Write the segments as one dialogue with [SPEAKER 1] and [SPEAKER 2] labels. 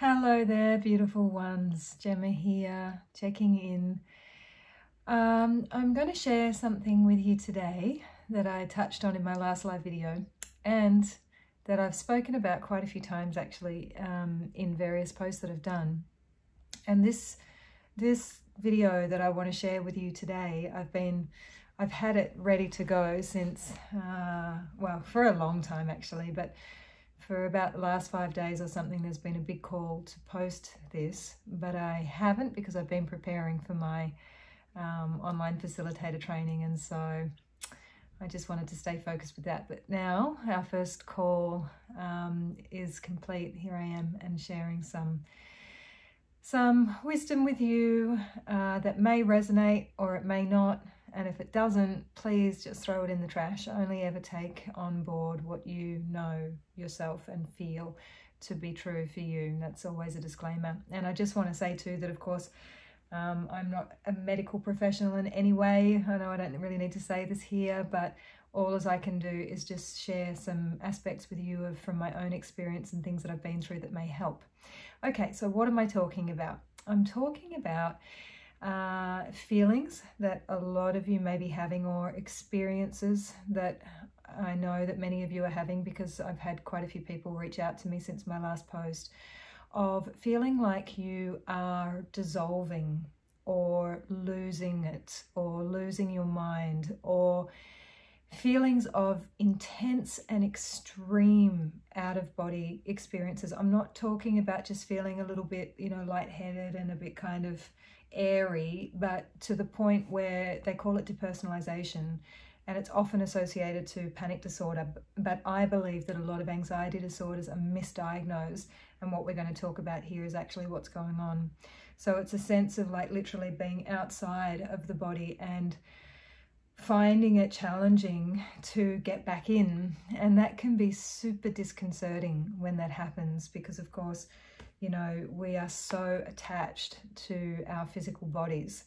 [SPEAKER 1] Hello there, beautiful ones. Gemma here, checking in. I'm going to share something with you today that I touched on in my last live video and that I've spoken about quite a few times actually in various posts that I've done. And this video that I want to share with you today, I've had it ready to go since, well, for a long time actually, but for about the last 5 days or something, there's been a big call to post this, but I haven't because I've been preparing for my online facilitator training, and so I just wanted to stay focused with that. But now our first call is complete. Here I am and sharing some wisdom with you that may resonate or it may not. And if it doesn't, please just throw it in the trash. Only ever take on board what you know yourself and feel to be true for you. That's always a disclaimer. And I just want to say too that, of course, I'm not a medical professional in any way. I know I don't really need to say this here, but all as I can do is just share some aspects with you from my own experience and things that I've been through that may help. Okay, so what am I talking about? I'm talking about feelings that a lot of you may be having, or experiences that I know that many of you are having, because I've had quite a few people reach out to me since my last post, of feeling like you are dissolving or losing it or losing your mind, or feelings of intense and extreme out-of-body experiences. I'm not talking about just feeling a little bit, lightheaded and a bit kind of airy, but to the point where they call it depersonalization, and it's often associated to panic disorder. But I believe that a lot of anxiety disorders are misdiagnosed, and what we're going to talk about here is actually what's going on. So it's a sense of like literally being outside of the body and finding it challenging to get back in, and that can be super disconcerting when that happens, because of course, we are so attached to our physical bodies.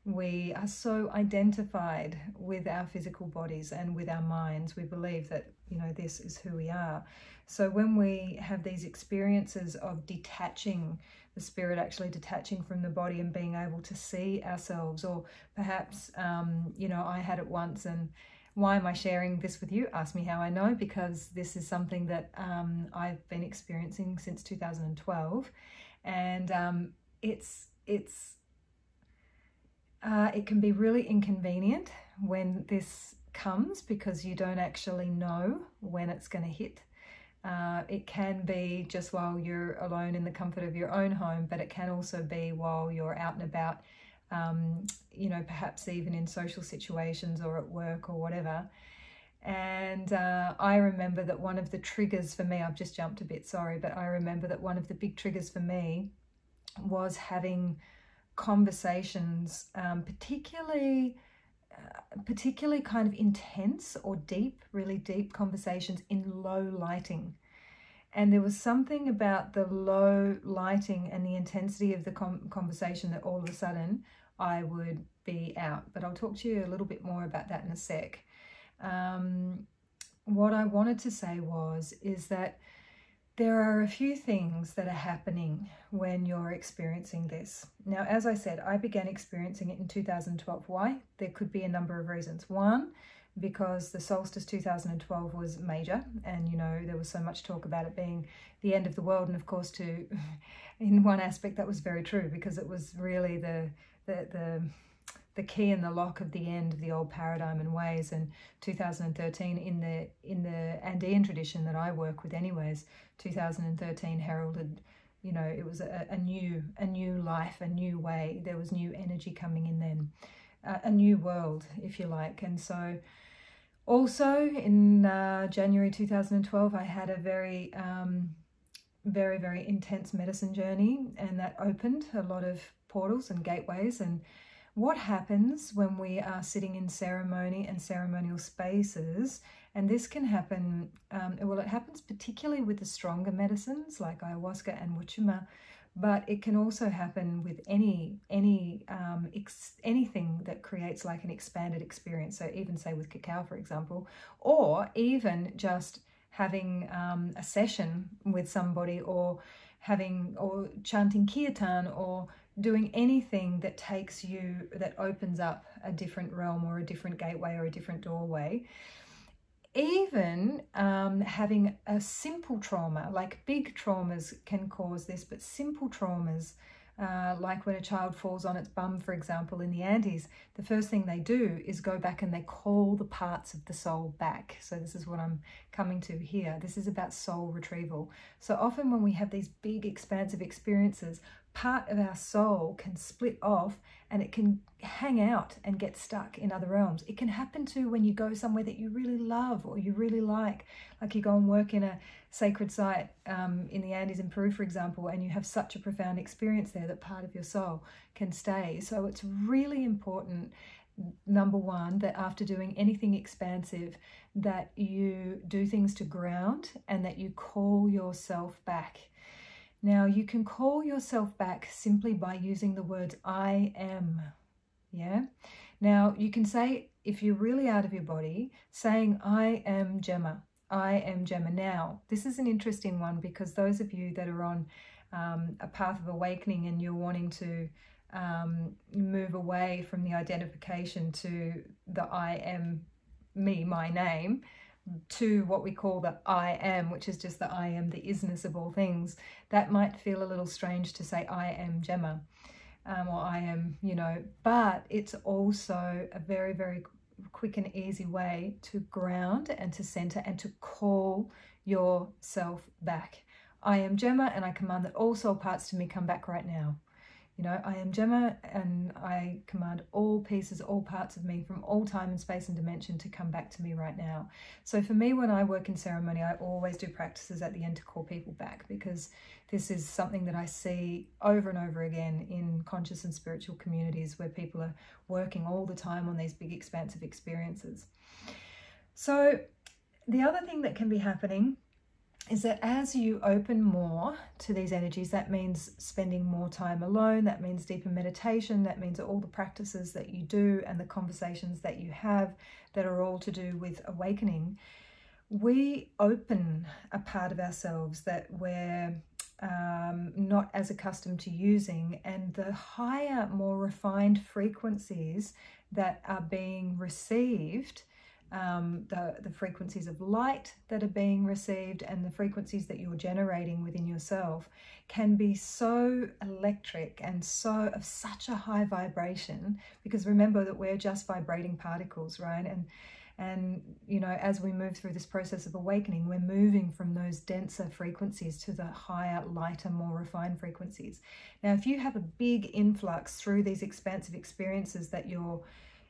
[SPEAKER 1] We are so identified with our physical bodies and with our minds. We believe that, this is who we are. So when we have these experiences of detaching, the spirit actually detaching from the body and being able to see ourselves, or perhaps, I had it once, and why am I sharing this with you? Ask me how I know, because this is something that I've been experiencing since 2012, and it can be really inconvenient when this comes, because you don't actually know when it's going to hit. It can be just while you're alone in the comfort of your own home, but it can also be while you're out and about, perhaps even in social situations or at work or whatever. And I remember that one of the triggers for me, I've just jumped a bit, sorry, but I remember that one of the big triggers for me was having conversations, particularly kind of intense or deep, really deep conversations in low lighting. And there was something about the low lighting and the intensity of the conversation that all of a sudden I would be out. But I'll talk to you a little bit more about that in a sec. What I wanted to say is that there are a few things that are happening when you're experiencing this. Now, as I said, I began experiencing it in 2012. Why? There could be a number of reasons. One, because the solstice 2012 was major, and there was so much talk about it being the end of the world, and of course in one aspect that was very true, because it was really the key and the lock of the end of the old paradigm and ways. And 2013, in the Andean tradition that I work with anyways, 2013 heralded, it was a new life, a new way. There was new energy coming in then, a new world, if you like. And so also in January 2012, I had a very, very intense medicine journey, and that opened a lot of portals and gateways. And what happens when we are sitting in ceremony and ceremonial spaces, and this can happen, well, it happens particularly with the stronger medicines like ayahuasca and wachuma, but it can also happen with anything that creates like an expanded experience. So even say with cacao, for example, or even just having a session with somebody, or chanting kirtan, or doing anything that takes you, that opens up a different realm or a different gateway or a different doorway. Even having a simple trauma, like big traumas can cause this, but simple traumas, like when a child falls on its bum, for example, in the Andes, the first thing they do is go back and they call the parts of the soul back. So this is what I'm coming to here. This is about soul retrieval. So often when we have these big expansive experiences, part of our soul can split off and it can hang out and get stuck in other realms. It can happen too when you go somewhere that you really love or you really like you go and work in a sacred site in the Andes in Peru, for example, and you have such a profound experience there that part of your soul can stay. So it's really important, number one, that after doing anything expansive, that you do things to ground and that you call yourself back. Now, you can call yourself back simply by using the words I am. Yeah. Now, you can say, if you're really out of your body, saying I am Gemma. I am Gemma. Now, this is an interesting one, because those of you that are on a path of awakening and you're wanting to move away from the identification to the I am me, my name, to what we call the I am, which is just the I am, the isness of all things, that might feel a little strange to say I am Gemma, or I am, you know, but it's also a very, very quick and easy way to ground and to center and to call yourself back. I am Gemma, and I command that all soul parts to me come back right now. You know, I am Gemma, and I command all pieces, all parts of me from all time and space and dimension to come back to me right now. So for me, when I work in ceremony, I always do practices at the end to call people back, because this is something that I see over and over again in conscious and spiritual communities where people are working all the time on these big expansive experiences. So the other thing that can be happening is that as you open more to these energies, that means spending more time alone, that means deeper meditation, that means all the practices that you do and the conversations that you have that are all to do with awakening, we open a part of ourselves that we're not as accustomed to using, and the higher, more refined frequencies that are being received, the frequencies of light that are being received and the frequencies that you're generating within yourself can be so electric and so of such a high vibration, because remember that we're just vibrating particles, right? And you know, as we move through this process of awakening, we're moving from those denser frequencies to the higher, lighter, more refined frequencies. Now, if you have a big influx through these expansive experiences that you're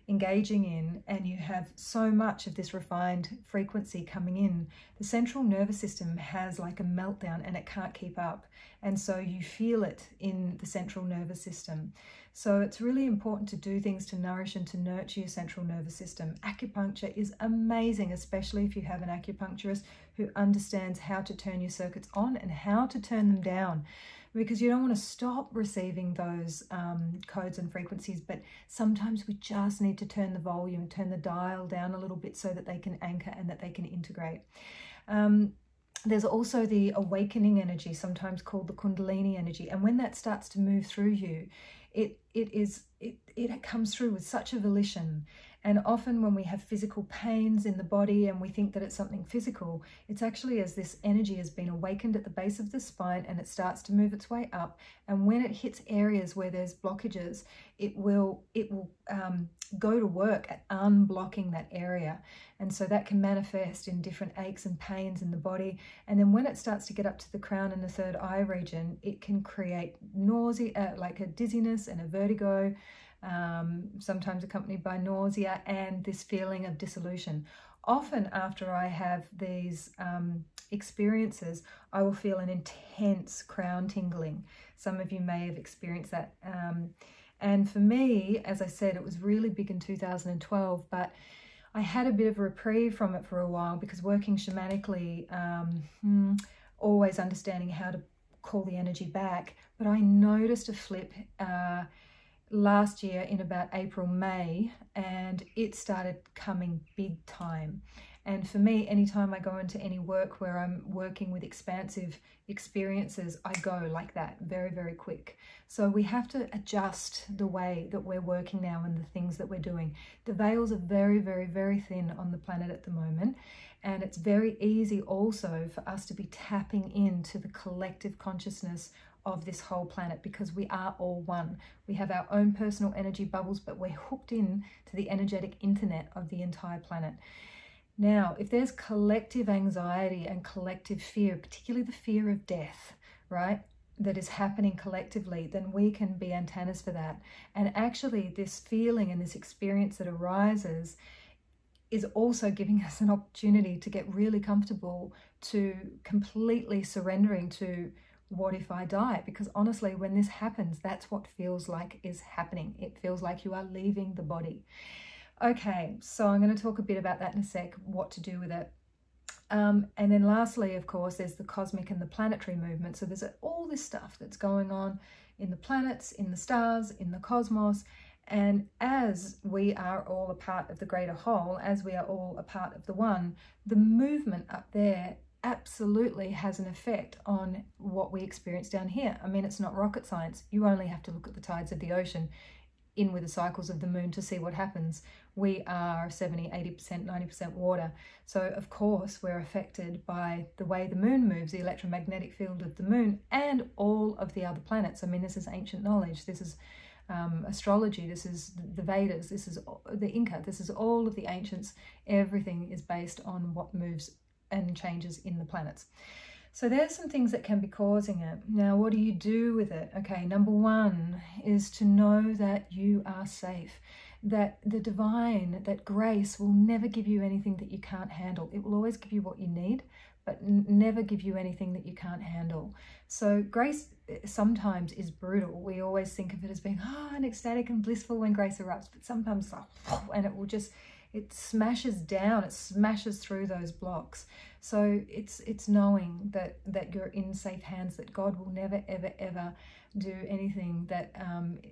[SPEAKER 1] engaging in, and you have so much of this refined frequency coming in, the central nervous system has like a meltdown and it can't keep up. And so you feel it in the central nervous system. So it's really important to do things to nourish and to nurture your central nervous system. Acupuncture is amazing, especially if you have an acupuncturist who understands how to turn your circuits on and how to turn them down, because you don't want to stop receiving those codes and frequencies, but sometimes we just need to turn the volume, turn the dial down a little bit so that they can anchor and that they can integrate. There's also the awakening energy, sometimes called the Kundalini energy, and when that starts to move through you, it comes through with such a volition. And often when we have physical pains in the body and we think that it's something physical, it's actually as this energy has been awakened at the base of the spine and it starts to move its way up. And when it hits areas where there's blockages, it will go to work at unblocking that area. And so that can manifest in different aches and pains in the body. And then when it starts to get up to the crown and the third eye region, it can create nausea, like a dizziness and a vertigo, sometimes accompanied by nausea and this feeling of dissolution. Often after I have these experiences, I will feel an intense crown tingling. Some of you may have experienced that. And for me, as I said, it was really big in 2012, but I had a bit of a reprieve from it for a while, because working shamanically, always understanding how to call the energy back. But I noticed a flip last year in about April, May, and it started coming big time. And for me, anytime I go into any work where I'm working with expansive experiences, I go like that, very, very quick. So we have to adjust the way that we're working now and the things that we're doing. The veils are very, very, very thin on the planet at the moment. And it's very easy also for us to be tapping into the collective consciousness of this whole planet, because we are all one. We have our own personal energy bubbles, but we're hooked in to the energetic internet of the entire planet. Now, if there's collective anxiety and collective fear, particularly the fear of death, right, that is happening collectively, then we can be antennas for that. And actually, this feeling and this experience that arises is also giving us an opportunity to get really comfortable to completely surrendering to what if I die? Because honestly, when this happens, that's what feels like is happening. It feels like you are leaving the body. Okay, so I'm going to talk a bit about that in a sec, what to do with it. And then lastly, of course, there's the cosmic and the planetary movement. So there's all this stuff that's going on in the planets, in the stars, in the cosmos. And as we are all a part of the greater whole, as we are all a part of the one, the movement up there absolutely has an effect on what we experience down here. I mean, it's not rocket science. You only have to look at the tides of the ocean in with the cycles of the moon to see what happens. We are 70, 80%, 90% water. So of course we're affected by the way the moon moves, the electromagnetic field of the moon, and all of the other planets. I mean, this is ancient knowledge. This is astrology. This is the Vedas. This is the Inca. This is all of the ancients. Everything is based on what moves and changes in the planets. So there's some things that can be causing it. Now, what do you do with it? Okay, number one is to know that you are safe, that the divine, that grace will never give you anything that you can't handle. It will always give you what you need, but never give you anything that you can't handle. So grace sometimes is brutal. We always think of it as being and ecstatic and blissful when grace erupts, but sometimes and it will just, it smashes down, it smashes through those blocks. So it's knowing that you're in safe hands, that God will never, ever, ever do anything that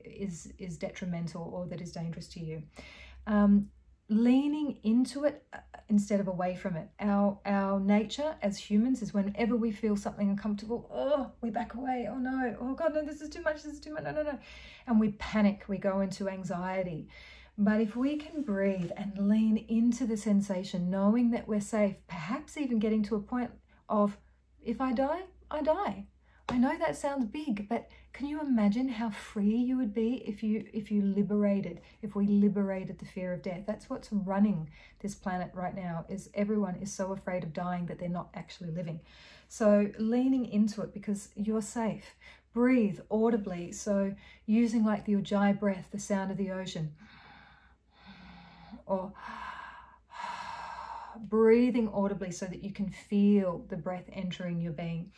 [SPEAKER 1] is detrimental or that is dangerous to you. Leaning into it instead of away from it. Our nature as humans is whenever we feel something uncomfortable, we back away. Oh no, oh God, no, this is too much, no. And we panic, we go into anxiety. But if we can breathe and lean into the sensation, knowing that we're safe, perhaps even getting to a point of, if I die, I die. I know that sounds big, but can you imagine how free you would be if we liberated the fear of death? That's what's running this planet right now, is everyone is so afraid of dying that they're not actually living. So leaning into it because you're safe. Breathe audibly. So using like the Ujjayi breath, the sound of the ocean, or breathing audibly so that you can feel the breath entering your being.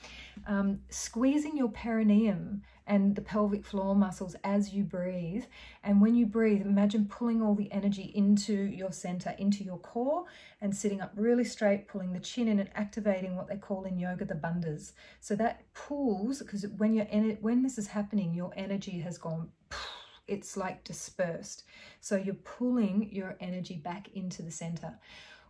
[SPEAKER 1] Squeezing your perineum and the pelvic floor muscles as you breathe. And when you breathe, imagine pulling all the energy into your center, into your core, and sitting up really straight, pulling the chin in and activating what they call in yoga the bandhas. So that pulls, because when this is happening, your energy has gone, it's like dispersed. So you're pulling your energy back into the center.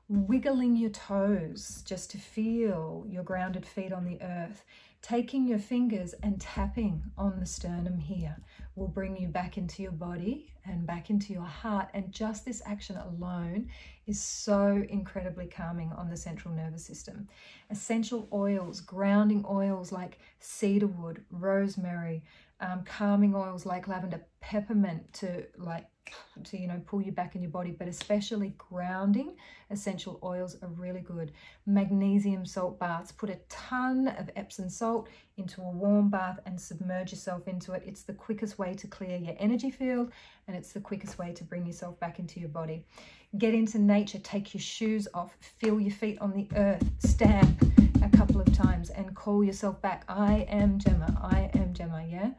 [SPEAKER 1] Wiggling your toes just to feel your grounded feet on the earth. Taking your fingers and tapping on the sternum here will bring you back into your body and back into your heart. And just this action alone is so incredibly calming on the central nervous system. Essential oils, grounding oils like cedarwood, rosemary, calming oils like lavender, peppermint to pull you back in your body, but especially grounding essential oils are really good. Magnesium salt baths. Put a ton of Epsom salt into a warm bath and submerge yourself into it. It's the quickest way to clear your energy field, and it's the quickest way to bring yourself back into your body. Get into nature, take your shoes off, feel your feet on the earth, stamp a couple of times and call yourself back. I am Gemma, I am Gemma, yeah?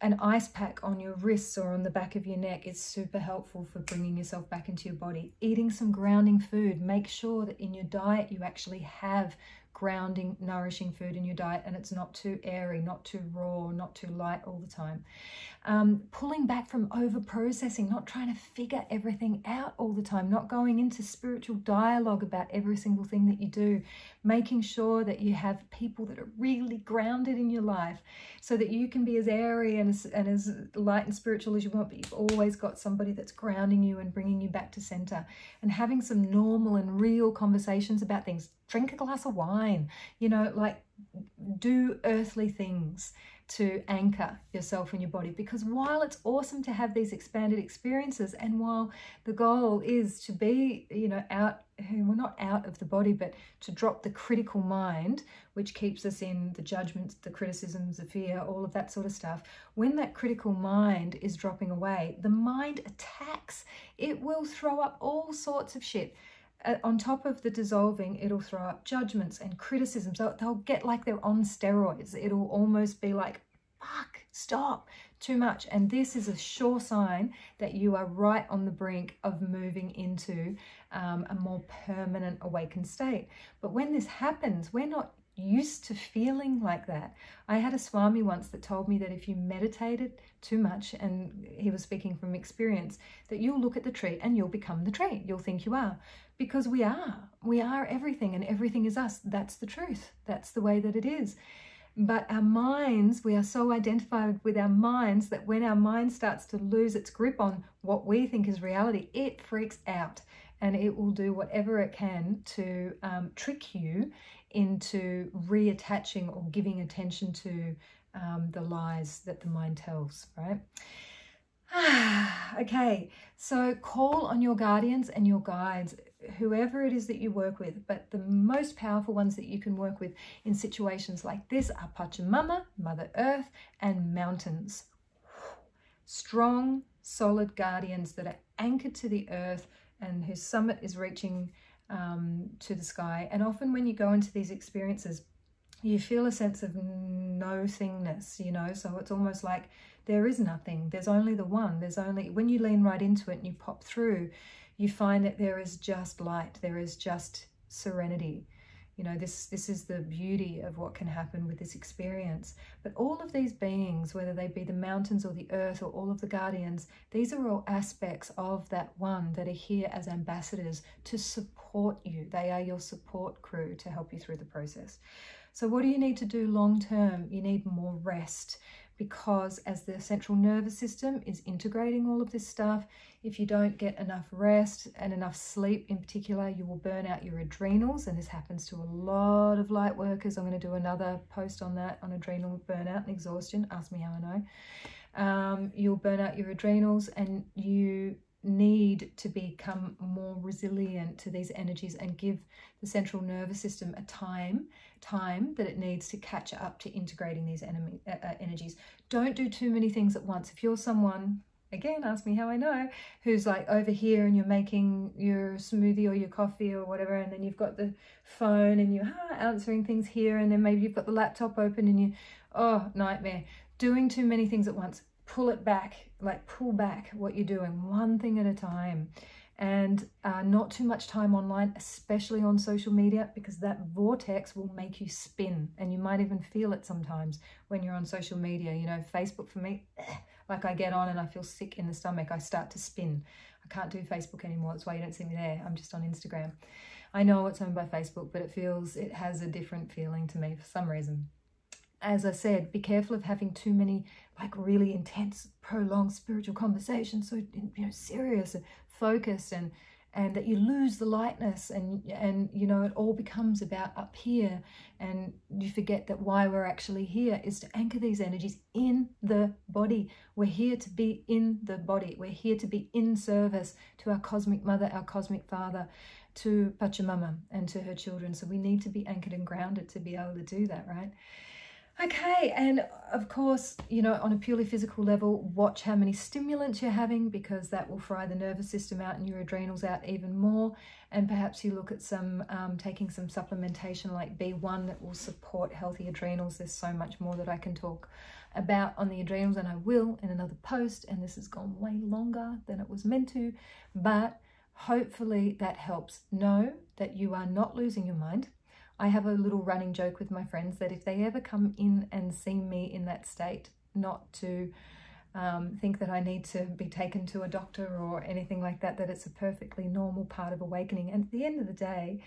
[SPEAKER 1] An ice pack on your wrists or on the back of your neck is super helpful for bringing yourself back into your body. Eating some grounding food. Make sure that in your diet you actually have grounding, nourishing food in your diet, and it's not too airy, not too raw, not too light all the time. Pulling back from over-processing, not trying to figure everything out all the time, not going into spiritual dialogue about every single thing that you do, making sure that you have people that are really grounded in your life so that you can be as airy and as light and spiritual as you want, but you've always got somebody that's grounding you and bringing you back to center, and having some normal and real conversations about things. Drink a glass of wine, you know, like do earthly things to anchor yourself and your body, because while it's awesome to have these expanded experiences, and while the goal is to be, you know, well, not out of the body, but to drop the critical mind, which keeps us in the judgments, the criticisms, the fear, all of that sort of stuff. When that critical mind is dropping away, the mind attacks. It will throw up all sorts of shit. On top of the dissolving, it'll throw up judgments and criticisms. So they'll get like they're on steroids. It'll almost be like, fuck, stop, too much. And this is a sure sign that you are right on the brink of moving into a more permanent awakened state. But when this happens, we're not used to feeling like that. I had a Swami once that told me that if you meditated too much, and he was speaking from experience, that you'll look at the tree and you'll become the tree. You'll think you are, because we are everything, and everything is us. That's the truth. That's the way that it is. But our minds, we are so identified with our minds that when our mind starts to lose its grip on what we think is reality, it freaks out, and it will do whatever it can to trick you into reattaching or giving attention to the lies that the mind tells, right? Okay, so call on your guardians and your guides, whoever it is that you work with, but the most powerful ones that you can work with in situations like this are Pachamama, Mother Earth, and mountains. Strong, solid guardians that are anchored to the earth and whose summit is reaching to the sky. And often when you go into these experiences, you feel a sense of nothingness, you know, so it's almost like there is nothing. There's only the one. There's only, when you lean right into it and you pop through, you find that there is just light. There is just serenity. You know, this is the beauty of what can happen with this experience. But all of these beings, whether they be the mountains or the earth or all of the guardians, these are all aspects of that one that are here as ambassadors to support you. They are your support crew to help you through the process. So what do you need to do long term? You need more rest, because as the central nervous system is integrating all of this stuff, if you don't get enough rest and enough sleep in particular, you will burn out your adrenals. And this happens to a lot of light workers. I'm going to do another post on that, on adrenal burnout and exhaustion. Ask me how I know. You'll burn out your adrenals, and you need to become more resilient to these energies and give the central nervous system a time that it needs to catch up to integrating these energies. Don't do too many things at once. If you're someone, again, ask me how I know, who's like over here and you're making your smoothie or your coffee or whatever, and then you've got the phone and you're answering things here, and then maybe you've got the laptop open and you, oh, nightmare. Doing too many things at once. Pull it back, like pull back what you're doing, one thing at a time. And not too much time online, especially on social media, because that vortex will make you spin, and you might even feel it sometimes when you're on social media. You know, Facebook for me, like I get on and I feel sick in the stomach. I start to spin. I can't do Facebook anymore. That's why you don't see me there. I'm just on Instagram. I know it's owned by Facebook, but it has a different feeling to me for some reason. As I said, be careful of having too many like really intense, prolonged spiritual conversations, so serious and focused, and that you lose the lightness, and you know, it all becomes about up here, and you forget that why we're actually here is to anchor these energies in the body. We're here to be in the body. We're here to be in service to our cosmic mother, our cosmic father, to Pachamama and to her children. So we need to be anchored and grounded to be able to do that, right? Okay, and of course, you know, on a purely physical level, watch how many stimulants you're having, because that will fry the nervous system out and your adrenals out even more. And perhaps you look at some taking some supplementation like B1 that will support healthy adrenals. There's so much more that I can talk about on the adrenals, and I will in another post, and this has gone way longer than it was meant to, but hopefully that helps. Know that you are not losing your mind. I have a little running joke with my friends that if they ever come in and see me in that state, not to think that I need to be taken to a doctor or anything like that, that it's a perfectly normal part of awakening. And at the end of the day,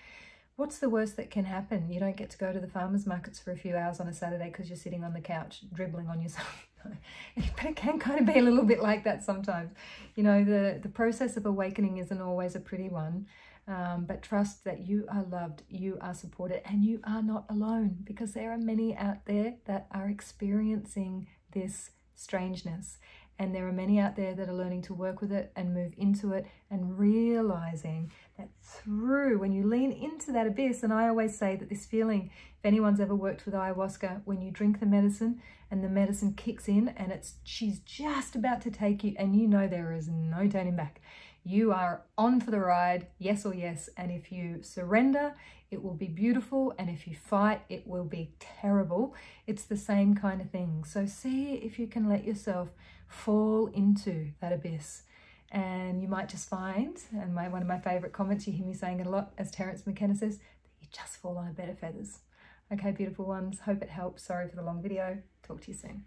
[SPEAKER 1] what's the worst that can happen? You don't get to go to the farmers markets for a few hours on a Saturday because you're sitting on the couch dribbling on yourself. But it can kind of be a little bit like that sometimes. You know, the process of awakening isn't always a pretty one, but trust that you are loved, you are supported, and you are not alone, because there are many out there that are experiencing this strangeness. And there are many out there that are learning to work with it and move into it and realizing that through, when you lean into that abyss, and I always say that this feeling, if anyone's ever worked with ayahuasca, when you drink the medicine and the medicine kicks in and she's just about to take you and you know there is no turning back. You are on for the ride, yes or yes. And if you surrender, it will be beautiful. And if you fight, it will be terrible. It's the same kind of thing. So see if you can let yourself fall into that abyss. And you might just find, and one of my favorite comments, you hear me saying it a lot, as Terence McKenna says, that you just fall on a bed of feathers. Okay, beautiful ones. Hope it helps. Sorry for the long video. Talk to you soon.